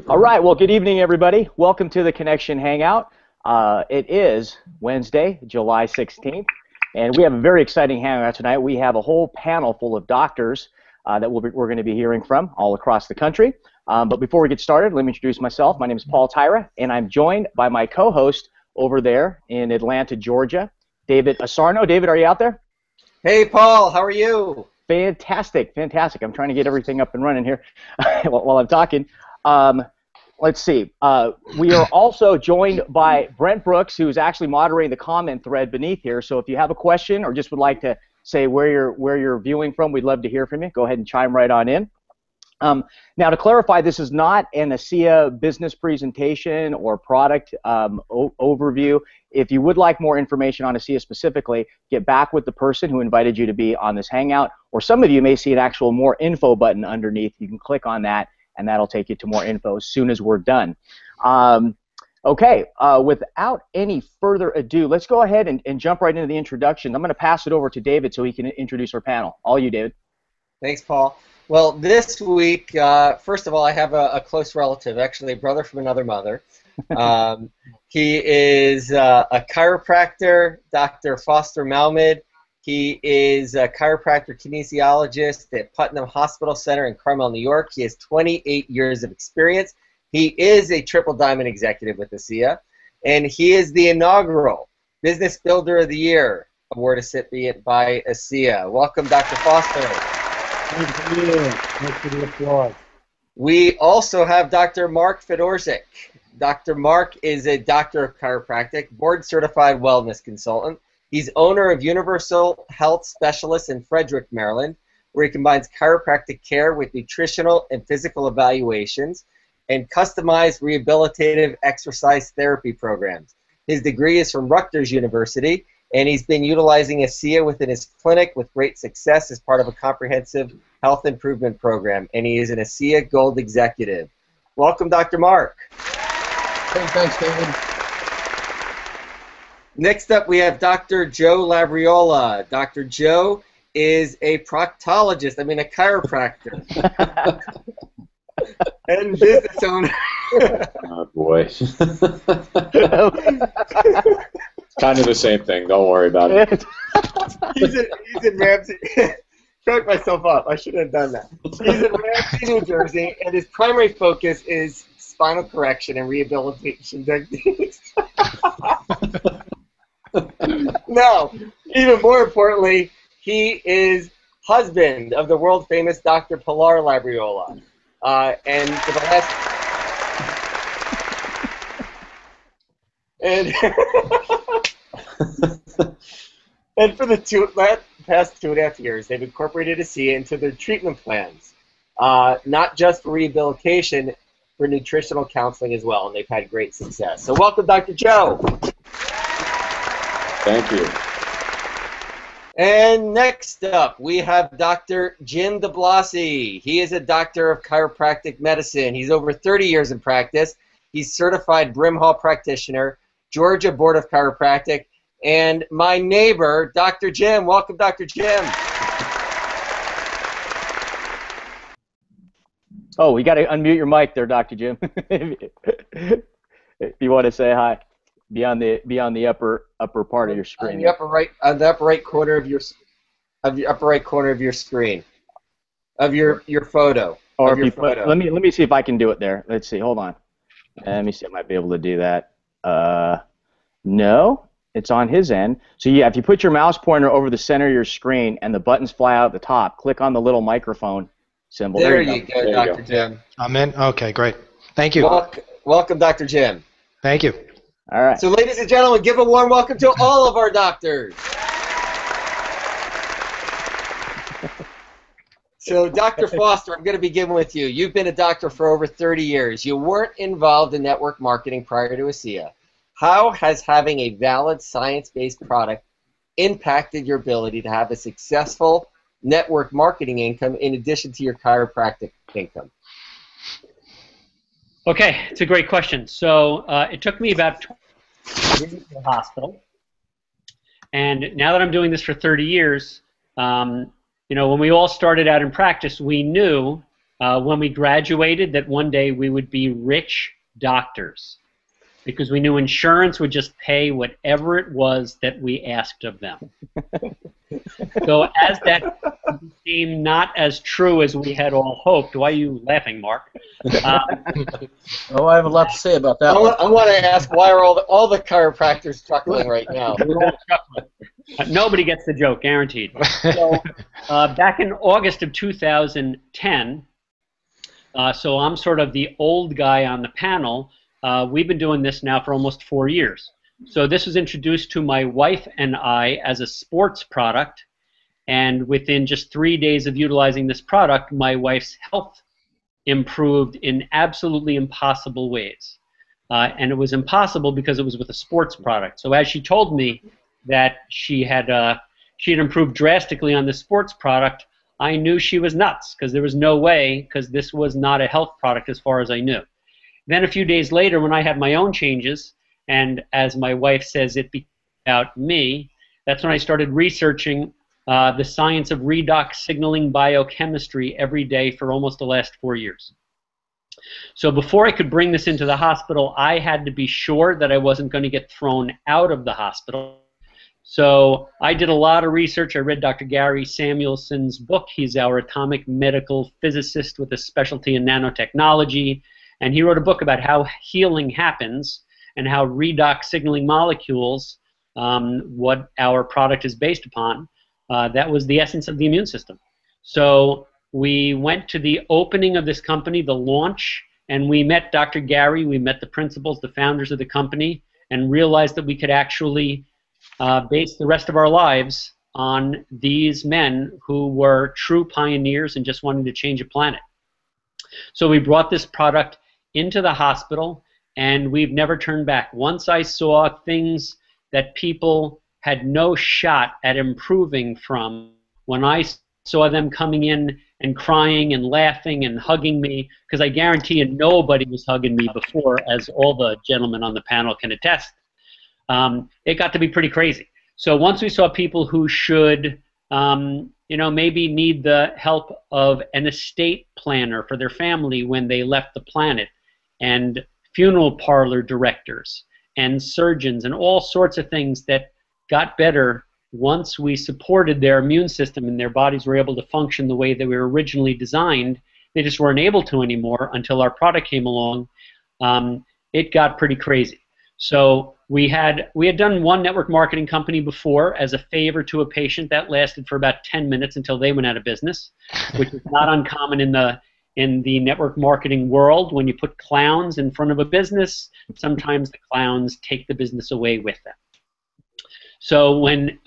All right, well, good evening, everybody. Welcome to the Connection Hangout. It is Wednesday, July 16th, and we have a very exciting hangout tonight. We have a whole panel full of doctors that we're going to be hearing from all across the country. But before we get started, let me introduce myself. My name is Paul Tyra, and I'm joined by my co-host over there in Atlanta, Georgia, David Asarno. David, are you out there? Hey, Paul, how are you? Fantastic, fantastic. I'm trying to get everything up and running here while I'm talking. Let's see. We are also joined by Brent Brooks, who's actually moderating the comment thread beneath here. So if you have a question or just would like to say where you're viewing from, we'd love to hear from you. Go ahead and chime right on in. Now, to clarify, this is not an ASEA business presentation or product overview. If you would like more information on ASEA specifically, get back with the person who invited you to be on this Hangout, or some of you may see an actual more info button underneath. You can click on that, and that'll take you to more info as soon as we're done. Okay, without any further ado, let's go ahead and jump right into the introduction. I'm going to pass it over to David so he can introduce our panel. All you, David. Thanks, Paul. Well, this week, first of all, I have a close relative, actually a brother from another mother. He is a chiropractor, Dr. Foster Malmed. He is a chiropractor kinesiologist at Putnam Hospital Center in Carmel, New York. He has 28 years of experience. He is a Triple Diamond executive with ASEA, and he is the inaugural Business Builder of the Year award recipient by ASEA. Welcome, Dr. Foster. Thank you. Thanks for the applause. We also have Dr. Mark Fedorczyk. Dr. Mark is a doctor of chiropractic, board-certified wellness consultant. He's owner of Universal Health Specialists in Frederick, Maryland, where he combines chiropractic care with nutritional and physical evaluations and customized rehabilitative exercise therapy programs. His degree is from Rutgers University, and he's been utilizing ASEA within his clinic with great success as part of a comprehensive health improvement program, and he is an ASEA Gold Executive. Welcome, Dr. Mark. Hey, thanks, David. Next up, we have Dr. Joe Labriola. Dr. Joe is a proctologist, a chiropractor, and business owner. Oh, boy. Kind of the same thing. Don't worry about it. He's in Ramsey. Choked myself up. I shouldn't have done that. He's in Ramsey, New Jersey, and his primary focus is spinal correction and rehabilitation techniques. No, even more importantly, he is husband of the world famous Dr. Pilar Labriola, and for the last and for the past 2.5 years, they've incorporated ASEA into their treatment plans, not just for rehabilitation, for nutritional counseling as well, and they've had great success. So welcome, Dr. Joe. Thank you. And next up, we have Dr. Jim DiBlasi. He is a doctor of chiropractic medicine. He's over 30 years in practice. He's certified Brimhall practitioner, Georgia Board of Chiropractic, and my neighbor, Dr. Jim. Welcome, Dr. Jim. Oh, you got to unmute your mic there, Dr. Jim. If you want to say hi, be on the upper part of your screen. On the upper right corner of your screen, of your photo. Or if you put, let me see if I can do it there. Let's see. Hold on. Let me see. I might be able to do that. No, it's on his end. So yeah, if you put your mouse pointer over the center of your screen and the buttons fly out the top, click on the little microphone symbol. There you go, Dr. Jim. I'm in? Okay, great. Thank you. Welcome, Dr. Jim. Thank you. All right. So ladies and gentlemen, give a warm welcome to all of our doctors. So Dr. Foster, I'm going to begin with you. You've been a doctor for over 30 years. You weren't involved in network marketing prior to ASEA. How has having a valid science-based product impacted your ability to have a successful network marketing income in addition to your chiropractic income? Okay, it's a great question. So it took me about 20 years in the hospital, and now that I'm doing this for 30 years, you know, when we all started out in practice, we knew when we graduated that one day we would be rich doctors because we knew insurance would just pay whatever it was that we asked of them. So as that seemed not as true as we had all hoped, why are you laughing, Mark? Oh, I have a lot to say about that one. I want to ask, why are all the chiropractors chuckling right now? We're all chuckling. Nobody gets the joke, guaranteed. So back in August of 2010, so I'm sort of the old guy on the panel. We've been doing this now for almost 4 years. So this was introduced to my wife and I as a sports product, and within just 3 days of utilizing this product, my wife's health improved in absolutely impossible ways. And it was impossible because it was with a sports product. So as she told me that she had improved drastically on this sports product, I knew she was nuts because there was no way, because this was not a health product as far as I knew. Then a few days later, when I had my own changes, and as my wife says, it became about me, that's when I started researching the science of redox signaling biochemistry every day for almost the last 4 years. So before I could bring this into the hospital, I had to be sure that I wasn't going to get thrown out of the hospital. So I did a lot of research. I read Dr. Gary Samuelson's book. He's our atomic medical physicist with a specialty in nanotechnology. And he wrote a book about how healing happens and how redox signaling molecules, what our product is based upon, that was the essence of the immune system. So we went to the opening of this company, the launch, and we met Dr. Gary, we met the principals, the founders of the company, and realized that we could actually base the rest of our lives on these men who were true pioneers and just wanted to change a planet. So we brought this product into the hospital, and we've never turned back. Once I saw things that people had no shot at improving from, when I saw them coming in and crying and laughing and hugging me, because I guarantee you nobody was hugging me before, as all the gentlemen on the panel can attest, it got to be pretty crazy. So once we saw people who should maybe need the help of an estate planner for their family when they left the planet, and funeral parlor directors and surgeons and all sorts of things that got better once we supported their immune system and their bodies were able to function the way they were originally designed. They just weren't able to anymore until our product came along. It got pretty crazy. So we had done one network marketing company before as a favor to a patient. That lasted for about 10 minutes until they went out of business, which is not uncommon in the network marketing world. When you put clowns in front of a business, sometimes the clowns take the business away with them. So when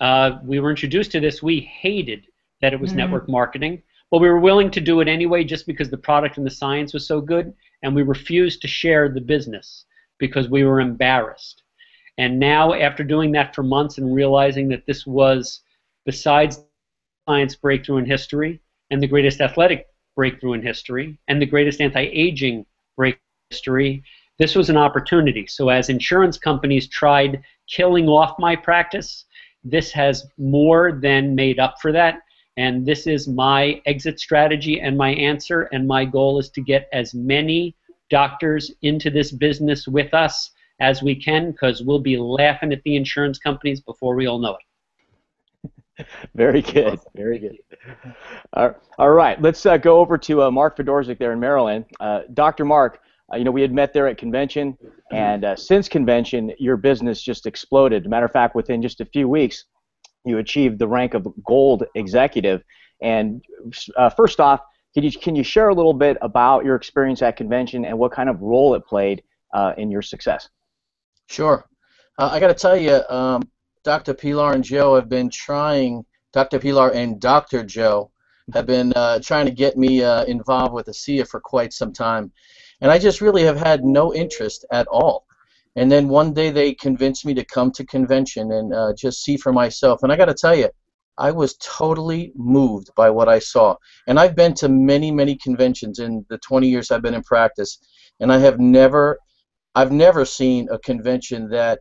we were introduced to this, we hated that it was network marketing, but we were willing to do it anyway just because the product and the science was so good, and we refused to share the business because we were embarrassed. And now, after doing that for months and realizing that this was, besides science breakthrough in history and the greatest athletic breakthrough in history and the greatest anti-aging breakthrough in history, this was an opportunity. So as insurance companies tried killing off my practice, this has more than made up for that. And this is my exit strategy and my answer. And my goal is to get as many doctors into this business with us as we can, because we'll be laughing at the insurance companies before we all know it. Very good, very good. All right, let's go over to Mark Fedorczyk there in Maryland. Dr. Mark, we had met there at convention, and since convention, your business just exploded. As a matter of fact, within just a few weeks, you achieved the rank of gold executive. And first off, can you share a little bit about your experience at convention and what kind of role it played in your success? Sure. I got to tell you, Dr. Pilar and Joe have been trying, Dr. Pilar and Dr. Joe have been trying to get me involved with ASEA for quite some time. And I just really have had no interest at all. And then one day they convinced me to come to convention and just see for myself. And I got to tell you, I was totally moved by what I saw. And I've been to many, many conventions in the 20 years I've been in practice, and I've never seen a convention that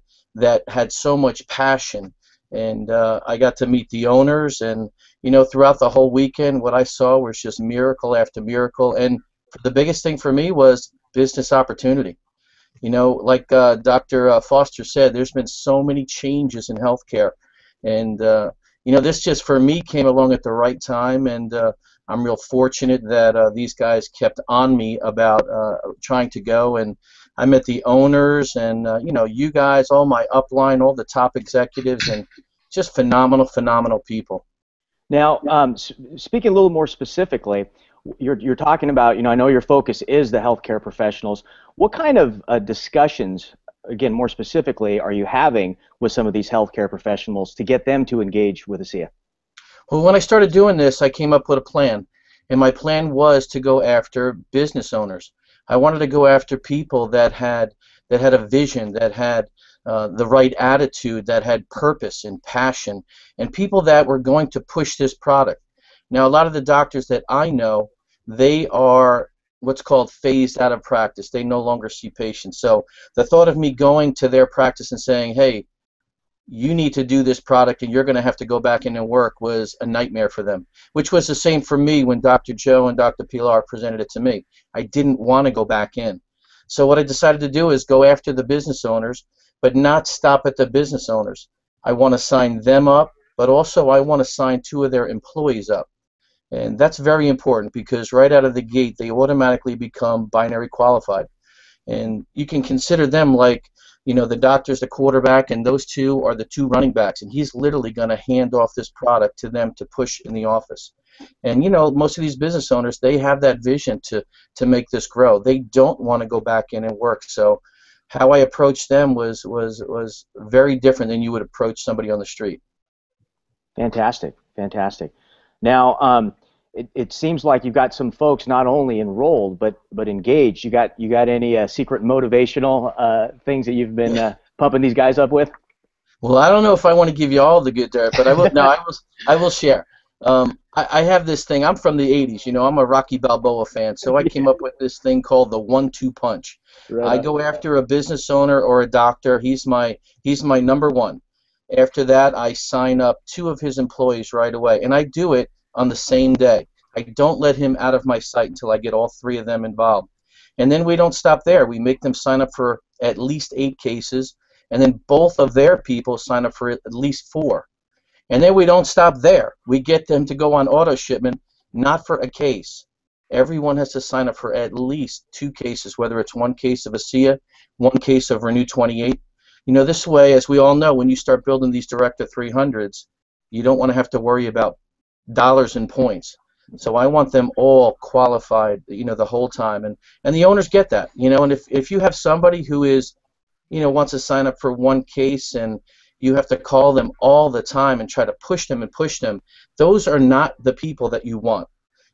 had so much passion. And I got to meet the owners, and You know, throughout the whole weekend, what I saw was just miracle after miracle, and the biggest thing for me was business opportunity. You know, like Dr. Foster said, there's been so many changes in healthcare, and you know, this just for me came along at the right time, and I'm real fortunate that these guys kept on me about trying to go, and I met the owners, and you know, you guys, all my upline, all the top executives, and just phenomenal, phenomenal people. Now, speaking a little more specifically, you're talking about, you know, I know your focus is the healthcare professionals. What kind of discussions, again, more specifically, are you having with some of these healthcare professionals to get them to engage with ASEA? Well, when I started doing this, I came up with a plan, and my plan was to go after business owners. I wanted to go after people that had a vision, that had the right attitude, that had purpose and passion, and people that were going to push this product. Now, a lot of the doctors that I know, they are what's called phased out of practice. They no longer see patients. So the thought of me going to their practice and saying, hey, you need to do this product and you're going to have to go back in and work was a nightmare for them, which was the same for me when Dr. Joe and Dr. Pilar presented it to me. I didn't want to go back in. So what I decided to do is go after the business owners, but not stop at the business owners. I want to sign them up, but also I want to sign 2 of their employees up. And that's very important because right out of the gate, they automatically become binary qualified. And you can consider them like, you know, the doctor's the quarterback, and those 2 are the 2 running backs, and he's literally going to hand off this product to them to push in the office. And, you know, most of these business owners, they have that vision to make this grow. They don't want to go back in and work. So how I approached them was very different than you would approach somebody on the street. Fantastic, fantastic. Now, it seems like you've got some folks not only enrolled but engaged. You got any secret motivational things that you've been pumping these guys up with? Well, I don't know if I want to give you all the good dirt, but I will. No, I will share. I have this thing. I'm from the '80s. You know, I'm a Rocky Balboa fan, so I came up with this thing called the 1-2 punch. Right. I go after a business owner or a doctor. He's my number one. After that, I sign up 2 of his employees right away, and I do it on the same day. I don't let him out of my sight until I get all 3 of them involved. And then we don't stop there. We make them sign up for at least 8 cases, and then both of their people sign up for at least 4. And then we don't stop there. We get them to go on auto shipment, not for a case. Everyone has to sign up for at least 2 cases, whether it's 1 case of ASEA, 1 case of Renew 28. You know, this way, as we all know, when you start building these Director 300s, you don't want to have to worry about dollars and points. So I want them all qualified, you know, the whole time, and the owners get that, you know. And if you have somebody who is, you know, wants to sign up for 1 case and you have to call them all the time and try to push them, those are not the people that you want.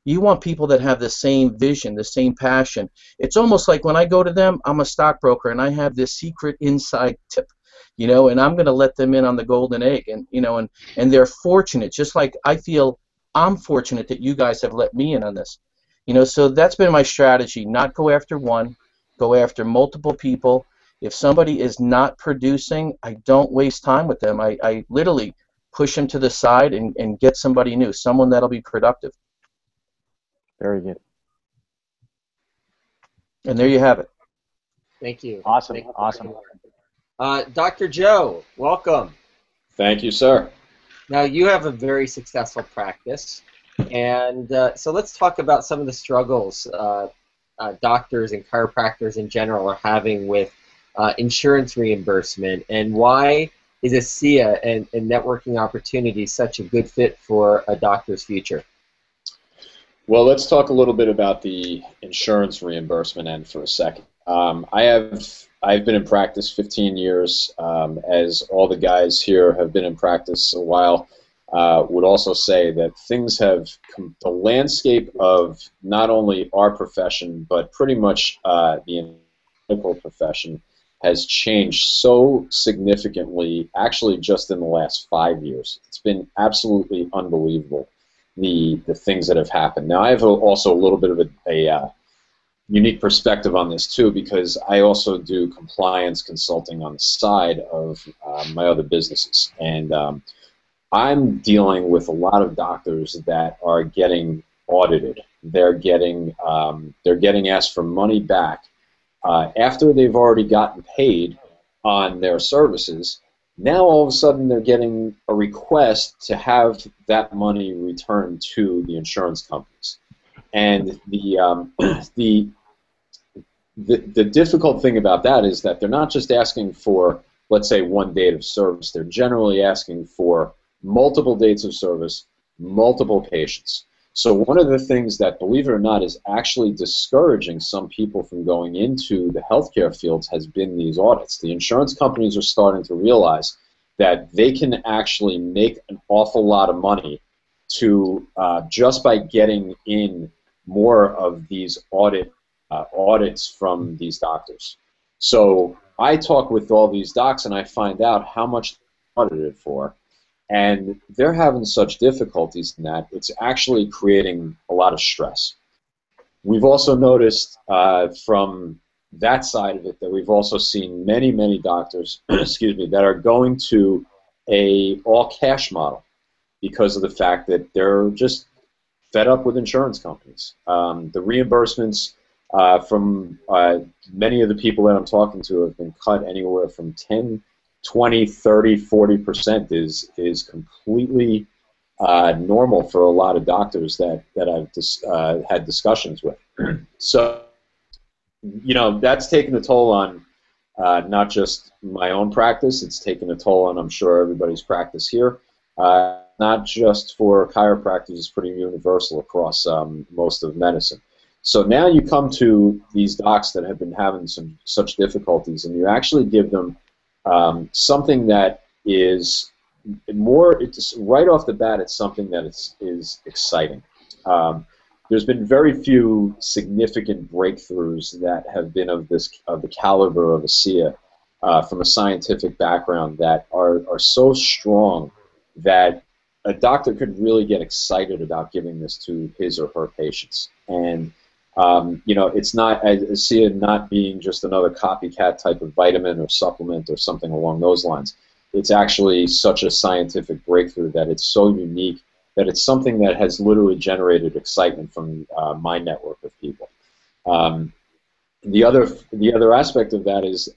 You want people that have the same vision, the same passion. It's almost like when I go to them, I'm a stockbroker and I have this secret inside tip, you know, and I'm going to let them in on the golden egg, and you know, and they're fortunate, just like I feel I'm fortunate that you guys have let me in on this. You know, so that's been my strategy, not go after 1, go after multiple people. If somebody is not producing, I don't waste time with them. I literally push them to the side and get somebody new, someone that'll be productive. Very good. And there you have it. Thank you. Awesome. Thank you. Awesome. Dr. Joe, welcome. Thank you, sir. Now, you have a very successful practice, and so let's talk about some of the struggles doctors and chiropractors in general are having with insurance reimbursement, and why is ASEA and networking opportunities such a good fit for a doctor's future? Well, let's talk a little bit about the insurance reimbursement end for a second. I've been in practice 15 years, as all the guys here have been in practice a while. Would also say that things have the landscape of not only our profession but pretty much the medical profession has changed so significantly, actually just in the last 5 years. It's been absolutely unbelievable, the things that have happened. Now, I have also a little bit of a unique perspective on this too, because I also do compliance consulting on the side of my other businesses. And I'm dealing with a lot of doctors that are getting audited. They're getting asked for money back after they've already gotten paid on their services. Now all of a sudden they're getting a request to have that money returned to the insurance companies. And the difficult thing about that is that they're not just asking for, let's say, one date of service. They're generally asking for multiple dates of service, multiple patients. So one of the things that, believe it or not, is actually discouraging some people from going into the healthcare fields has been these audits. The insurance companies are starting to realize that they can actually make an awful lot of money to just by getting in more of these audits from these doctors. So I talk with all these docs and I find out how much they're audited for, and they're having such difficulties in that it's actually creating a lot of stress. We've also noticed from that side of it that we've also seen many, many doctors excuse me, that are going to a all-cash model because of the fact that they're just fed up with insurance companies. The reimbursements from many of the people that I'm talking to have been cut anywhere from 10, 20, 30, 40% is completely normal for a lot of doctors that I've had discussions with. So, you know, that's taken a toll on not just my own practice, it's taken a toll on, I'm sure, everybody's practice here. Not just for chiropractors, it's pretty universal across most of medicine. So now you come to these docs that have been having such difficulties, and you actually give them something that is more, it's right off the bat, it's something that is exciting. There's been very few significant breakthroughs that have been of the caliber of ASEA from a scientific background that are so strong that a doctor could really get excited about giving this to his or her patients. And you know, it's not, ASEA not being just another copycat type of vitamin or supplement or something along those lines. It's actually such a scientific breakthrough that it's so unique that it's something that has literally generated excitement from my network of people. The other aspect of that is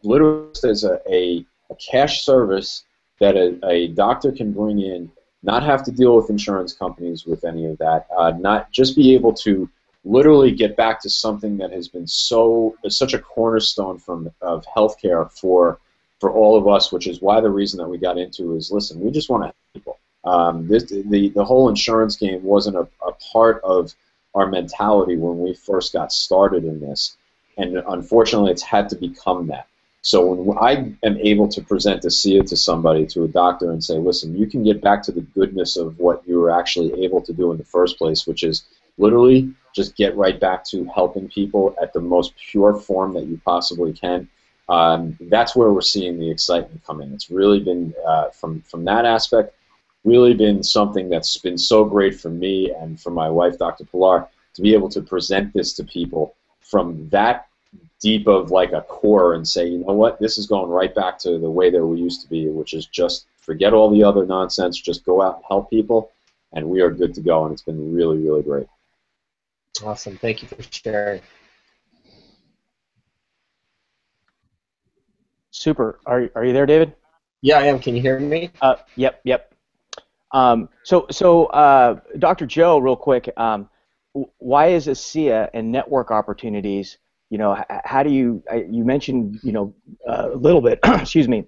literally as a cash service that a doctor can bring in, not have to deal with insurance companies with any of that, not just be able to literally get back to something that has been such a cornerstone of healthcare for all of us, which is why the reason that we got into is, listen, we just want to help people. The whole insurance game wasn't a part of our mentality when we first got started in this, and unfortunately it's had to become that. So when I am able to present ASEA to somebody, to a doctor, and say, listen, you can get back to the goodness of what you were actually able to do in the first place, which is literally just get right back to helping people at the most pure form that you possibly can. That's where we're seeing the excitement come in. It's really been, from that aspect, really been something that's been so great for me and for my wife, Dr. Pilar, to be able to present this to people from that deep of like a core and say, you know what, this is going right back to the way that we used to be, which is just forget all the other nonsense, just go out and help people, and we are good to go, and it's been really, really great. Awesome. Thank you for sharing. Super. Are you there, David? Yeah, I am. Can you hear me? Yep. So Dr. Joe, real quick, why is ASEA and network opportunities? You know, how do you mentioned, you know, a little bit, excuse me,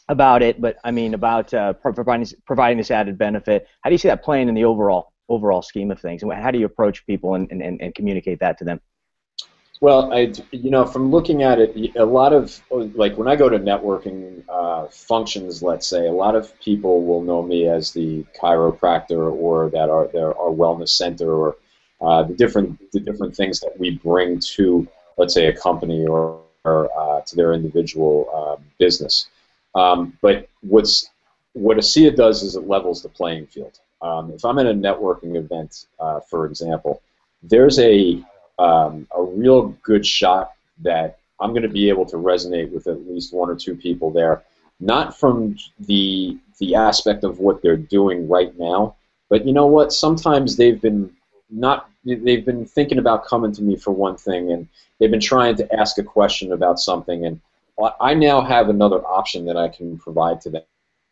about it, but I mean about providing this added benefit. How do you see that playing in the overall scheme of things, and how do you approach people and communicate that to them? Well, you know, from looking at it, a lot of, like when I go to networking functions, let's say, a lot of people will know me as the chiropractor, or that our wellness center, or the different things that we bring to, let's say, a company or to their individual business. But what ASEA does is it levels the playing field. If I'm in a networking event, for example, there's a real good shot that I'm going to be able to resonate with at least one or two people there, not from the the aspect of what they're doing right now. But you know what? Sometimes they've been thinking about coming to me for one thing, and they've been trying to ask a question about something, and I now have another option that I can provide to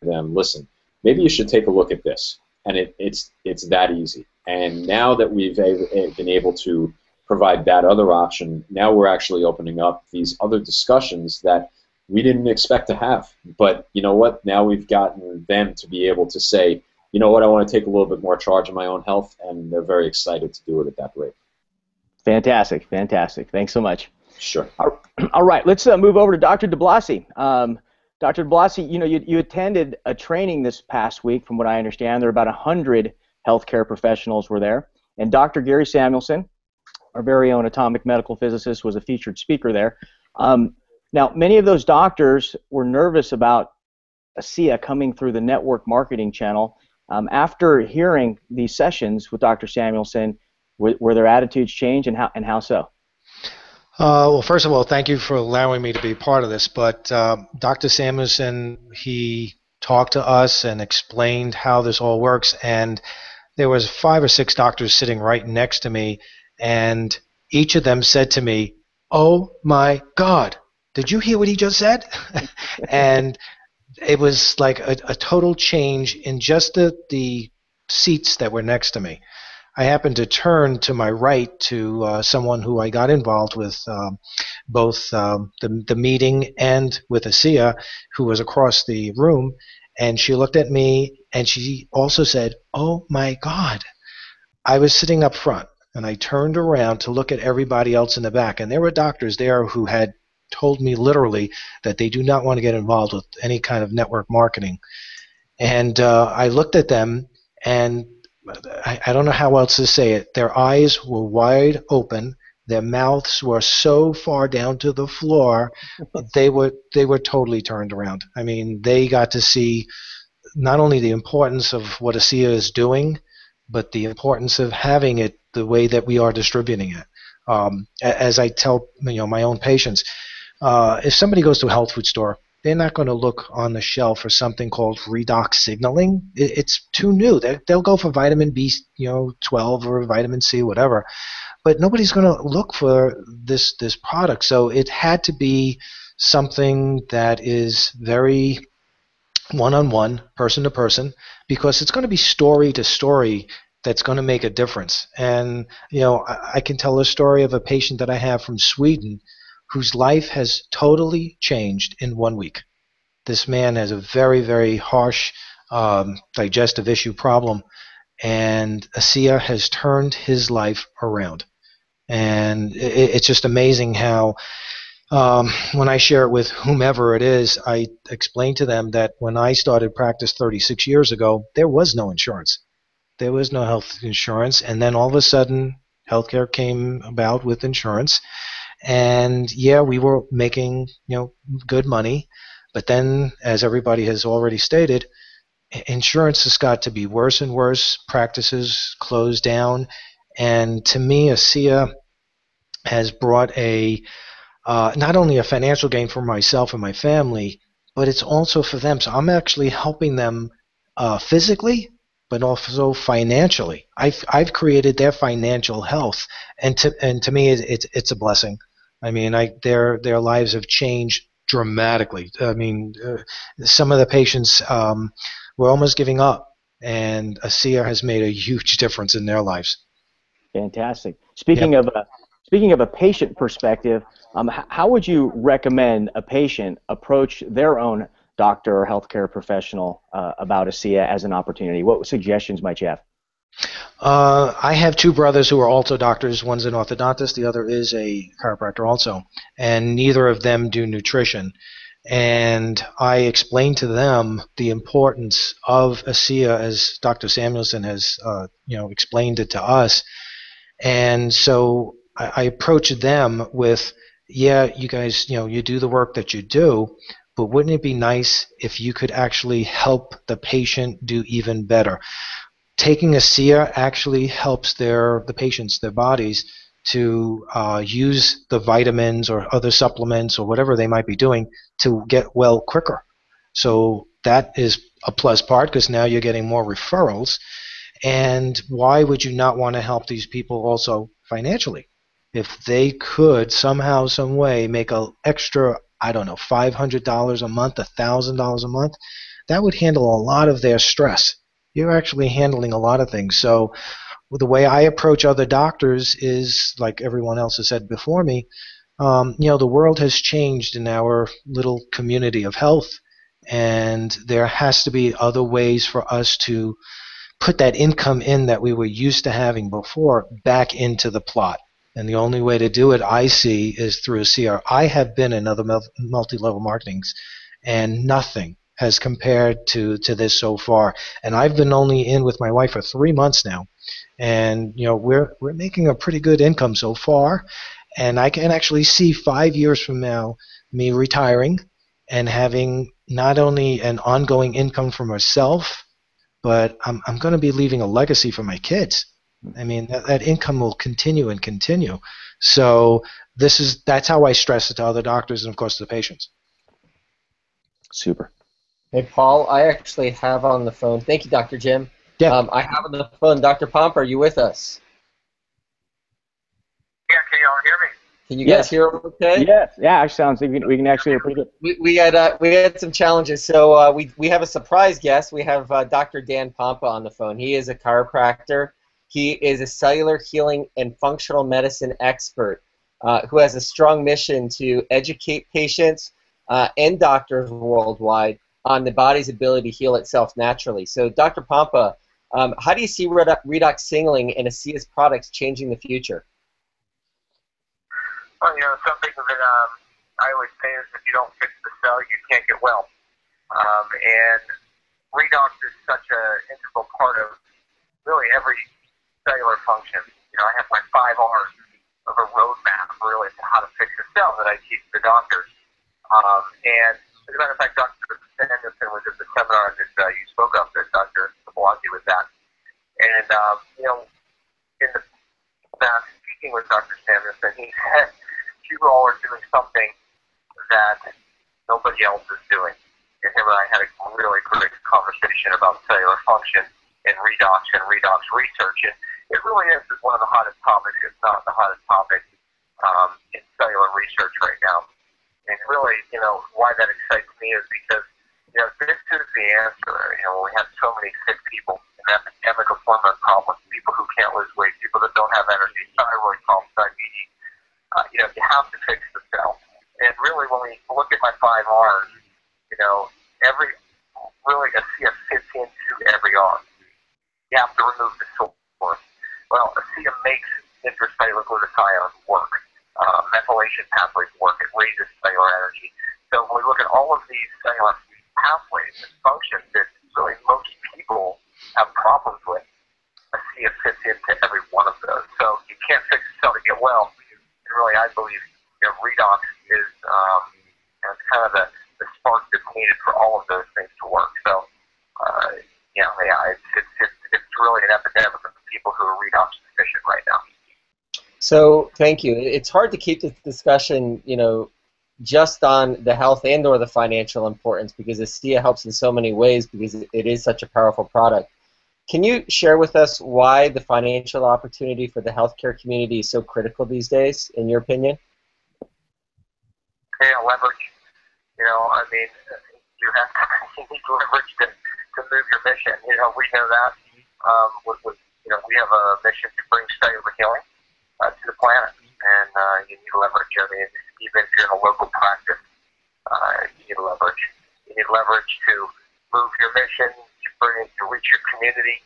them. Listen, maybe you should take a look at this, and it's that easy. And now that we've been able to provide that other option, now we're actually opening up these other discussions that we didn't expect to have. But you know what? Now we've gotten them to be able to say, you know what, I want to take a little bit more charge of my own health, and they're very excited to do it at that rate. Fantastic, fantastic. Thanks so much. Sure. All right, let's move over to Dr. DiBlasi. Dr. DiBlasi, you attended a training this past week, from what I understand. There were about 100 healthcare professionals were there, and Dr. Gary Samuelson, our very own atomic medical physicist, was a featured speaker there. Now, many of those doctors were nervous about ASEA coming through the network marketing channel. After hearing these sessions with Dr. Samuelson, were their attitudes changed, and how so? Well, first of all, thank you for allowing me to be part of this. But Dr. Samuelson, he talked to us and explained how this all works. And there was 5 or 6 doctors sitting right next to me, and each of them said to me, "Oh my God, did you hear what he just said?" And it was like a total change in just the seats that were next to me. I happened to turn to my right to someone who I got involved with, both the meeting and with ASEA, who was across the room, and she looked at me and she also said, "Oh my God." I was sitting up front, and I turned around to look at everybody else in the back, and there were doctors there who had told me literally that they do not want to get involved with any kind of network marketing. And I looked at them, and I don't know how else to say it. Their eyes were wide open. Their mouths were so far down to the floor, they were totally turned around. I mean, they got to see not only the importance of what ASEA is doing, but the importance of having it the way that we are distributing it. As I tell my own patients, if somebody goes to a health food store, they're not going to look on the shelf for something called redox signaling. It's too new. They'll go for vitamin B12 or vitamin C, whatever. But nobody's going to look for this product. So it had to be something that is very one-on-one, person-to-person, because it's going to be story to story that's going to make a difference. And I can tell a story of a patient that I have from Sweden whose life has totally changed in 1 week. This man has a very, very harsh digestive issue problem, and ASEA has turned his life around. And it's just amazing how when I share it with whomever it is, I explain to them that when I started practice 36 years ago, there was no insurance. There was no health insurance, and then all of a sudden, healthcare came about with insurance. And yeah, we were making good money, but then, as everybody has already stated, insurance has got to be worse and worse. Practices closed down, and to me, ASEA has brought not only a financial gain for myself and my family, but it's also for them. So I'm actually helping them physically, but also financially. I've created their financial health, and to me, it's a blessing. I mean, their lives have changed dramatically. I mean, some of the patients were almost giving up, and ASEA has made a huge difference in their lives. Fantastic. Speaking of a patient perspective, how would you recommend a patient approach their own doctor or healthcare professional about ASEA as an opportunity? What suggestions might you have? I have 2 brothers who are also doctors. One's an orthodontist, the other is a chiropractor also, and neither of them do nutrition. And I explained to them the importance of ASEA as Dr. Samuelson has explained it to us. And so I approached them with, yeah, you guys, you do the work that you do, but wouldn't it be nice if you could actually help the patient do even better? Taking ASEA actually helps the patients, their bodies, to use the vitamins or other supplements or whatever they might be doing to get well quicker. So that is a plus part because now you're getting more referrals. And why would you not want to help these people also financially? If they could somehow, some way make an extra, I don't know, $500 a month, $1,000 a month, that would handle a lot of their stress. You're actually handling a lot of things. So the way I approach other doctors is, like everyone else has said before me, the world has changed in our little community of health, and there has to be other ways for us to put that income in that we were used to having before back into the plot. And the only way to do it, I see, is through a CR. I have been in other multi-level marketings, and nothing has compared to this so far. And I've been only in with my wife for 3 months now, and we're making a pretty good income so far. And I can actually see 5 years from now me retiring and having not only an ongoing income for myself, but I'm going to be leaving a legacy for my kids. I mean, that income will continue and continue. So that's how I stress it to other doctors and, of course, to the patients. Super. Hey, Paul, I actually have on the phone. Thank you, Dr. Jim. Yeah. I have on the phone Dr. Pompa. Are you with us? Yeah, can y'all hear me? Can you guys hear okay? Yes. Yeah, actually sounds like we can actually hear pretty good. We had some challenges, so we have a surprise guest. We have Dr. Dan Pompa on the phone. He is a chiropractor. He is a cellular healing and functional medicine expert who has a strong mission to educate patients and doctors worldwide on the body's ability to heal itself naturally. So, Dr. Pompa, how do you see redox signaling and ASEA's products changing the future? Well, something that I always say is if you don't fix the cell, you can't get well. And redox is such an integral part of really every cellular function. I have my 5 R's of a roadmap really to how to fix a cell that I teach the doctors. And as a matter of fact, Dr. Sanderson was at the seminar that you spoke of, that Dr. DiBlasi was at. And, in the past, speaking with Dr. Sanderson, he said, you all are doing something that nobody else is doing. And him and I had a really great conversation about cellular function and redox research. And it really is one of the hottest topics, if not the hottest topic, in cellular research right now. And really, why that excites me is because, this is the answer. When we have so many sick people, an epidemic of hormone problems, people who can't lose weight, people that don't have energy, thyroid problems, diabetes, you have to fix the cell. And really, when we look at my 5 R's, really ASEA fits into every R. You have to remove the source. Well, ASEA makes intracellular glutathione work. Methylation pathways work. It raises cellular energy. So when we look at all of these cellular pathways and functions that really most people have problems with, ASEA fits into every one of those. So you can't fix the cell to get well. And really, I believe redox is kind of the spark that's needed for all of those things to work. So, it's really an epidemic of people who are redox deficient right now. So, thank you. It's hard to keep this discussion, just on the health and or the financial importance, because ASEA helps in so many ways because it is such a powerful product. Can you share with us why the financial opportunity for the healthcare community is so critical these days, in your opinion? Leverage. You need leverage to move your mission. We know that. We have a mission to bring cellular healing to the planet, and you need leverage. Even if you're in a local practice, you need leverage. You need leverage to move your mission, to reach your community.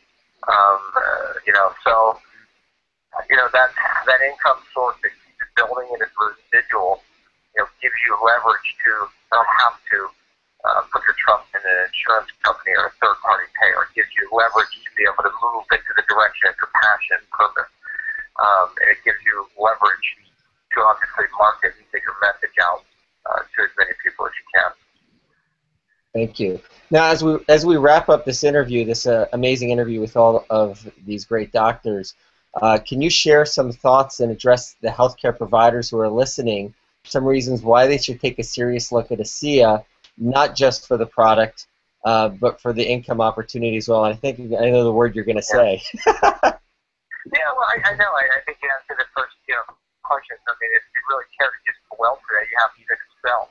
That income source that keeps building and it's residual, gives you leverage to not have to put your trust in an insurance company or a third-party payer. It gives you leverage to be able to move into the direction of your passion and purpose. And it gives you leverage to obviously market and get your message out to as many people as you can. Thank you. Now, as we wrap up this interview, this amazing interview with all of these great doctors, can you share some thoughts and address the healthcare providers who are listening, some reasons why they should take a serious look at ASEA, not just for the product, but for the income opportunity as well. And I know the word you're going to say. Yeah, well, I know. I think you answered the first, question. I mean, it really carries well today. You have to excel.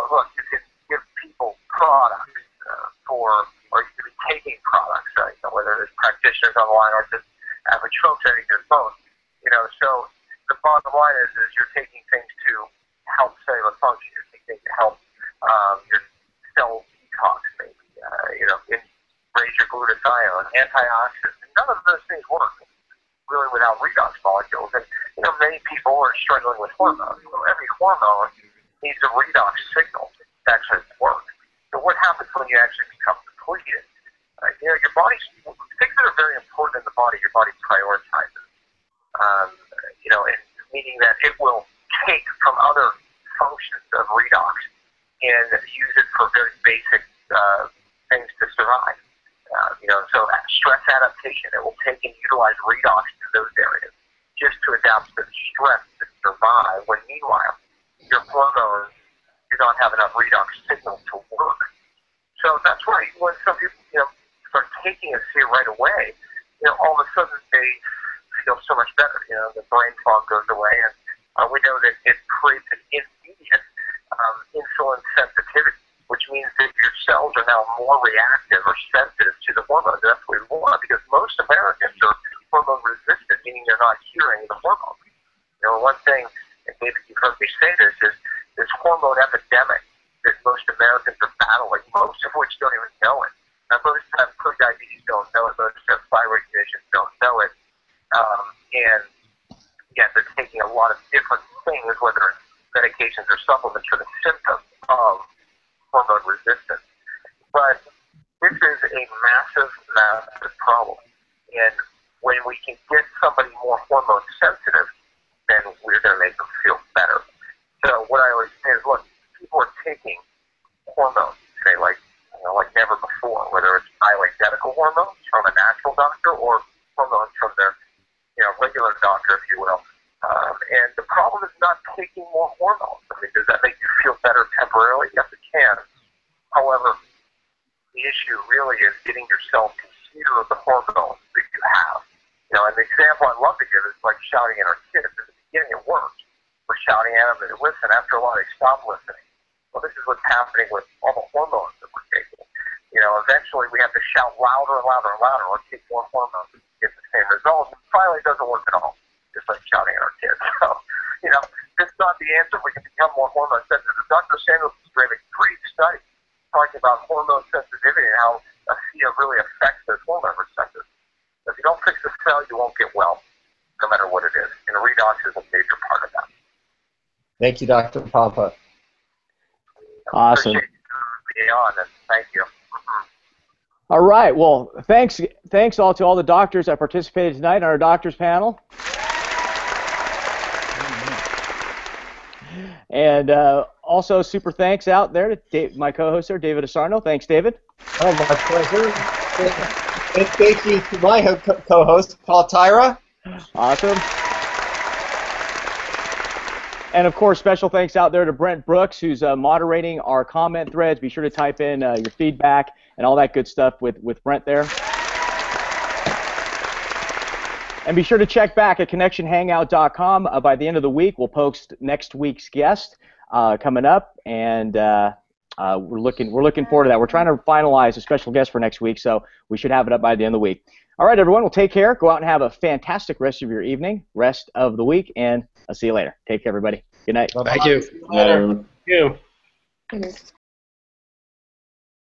Look, you can give people products or you can be taking products, whether it's practitioners online or just average folks, I think there's both. So the bottom line is you're taking things to help cellular function. You're taking things to help your cell detox, maybe, raise your glutathione, antioxidants. None of those things work really without redox molecules. And, many people are struggling with hormones. Well, every hormone needs a redox signal to actually work. So what happens when you actually become depleted? Your body's, things that are very important in the body, your body prioritizes. And meaning that it will take from other functions of redox and use it for very basic things to survive. So stress adaptation, it will take and utilize redox to those areas just to adapt to the stress to survive, when meanwhile, your hormones do not have enough redox signal to work. So that's why when some people, start taking it right away, all of a sudden they feel so much better. The brain fog goes away, and we know that it creates an immediate insulin sensitivity, which means that your cells are now more reactive or sensitive to the hormones. That's what we want, because most Americans are hormone resistant, meaning they're not hearing the hormones. One thing, and maybe you've heard me say this, is this hormone epidemic that most Americans are battling, most of which don't even know it. Now, most have prediabetes don't know it, most have thyroid conditions don't know it, and yet they're taking a lot of different things, whether it's medications or supplements, for the symptoms of hormone resistance. But this is a massive, massive problem. And when we can get somebody more hormone sensitive, then we're going to make them feel better. So what I always say is, look, people are taking hormones today like never before, whether it's bioidentical hormones from a natural doctor or hormones from their regular doctor, if you will. And the problem is not taking more hormones. I mean, does that make you feel better temporarily? Yes, it can. However, the issue really is getting yourself to consider the hormones that you have. And the example I love to give is like shouting at our kids. At the beginning, it worked. We're shouting at them, and they listen. After a while, they stop listening. Well, this is what's happening with all the hormones that we're taking. Eventually we have to shout louder and louder and louder, or take more hormones to get the same results. And finally, it doesn't work at all, just like shouting at our kids. So, it's not the answer. We can become more hormone sensitive. Dr. Samuels gave a great study talking about hormone sensitivity and how a SIA really affects those hormone receptors. If you don't fix the cell, you won't get well, no matter what it is. And redox is a major part of that. Thank you, Dr. Pompa. Awesome. Appreciate you being on, and thank you. All right. Well, thanks all to all the doctors that participated tonight on our doctors panel. And also super thanks out there to my co-host there, David Asarno. Thanks, David. Oh, my pleasure. And thank you to my co-host, Paul Tyra. Awesome. And, of course, special thanks out there to Brent Brooks, who's moderating our comment threads. Be sure to type in your feedback and all that good stuff with Brent there. And be sure to check back at connectionhangout.com. By the end of the week, we'll post next week's guest coming up, and we're looking forward to that. We're trying to finalize a special guest for next week, so we should have it up by the end of the week. All right, everyone. Well, take care. Go out and have a fantastic rest of your evening, rest of the week, and I'll see you later. Take care, everybody. Good night. Thank you. Bye, everyone. Thank you.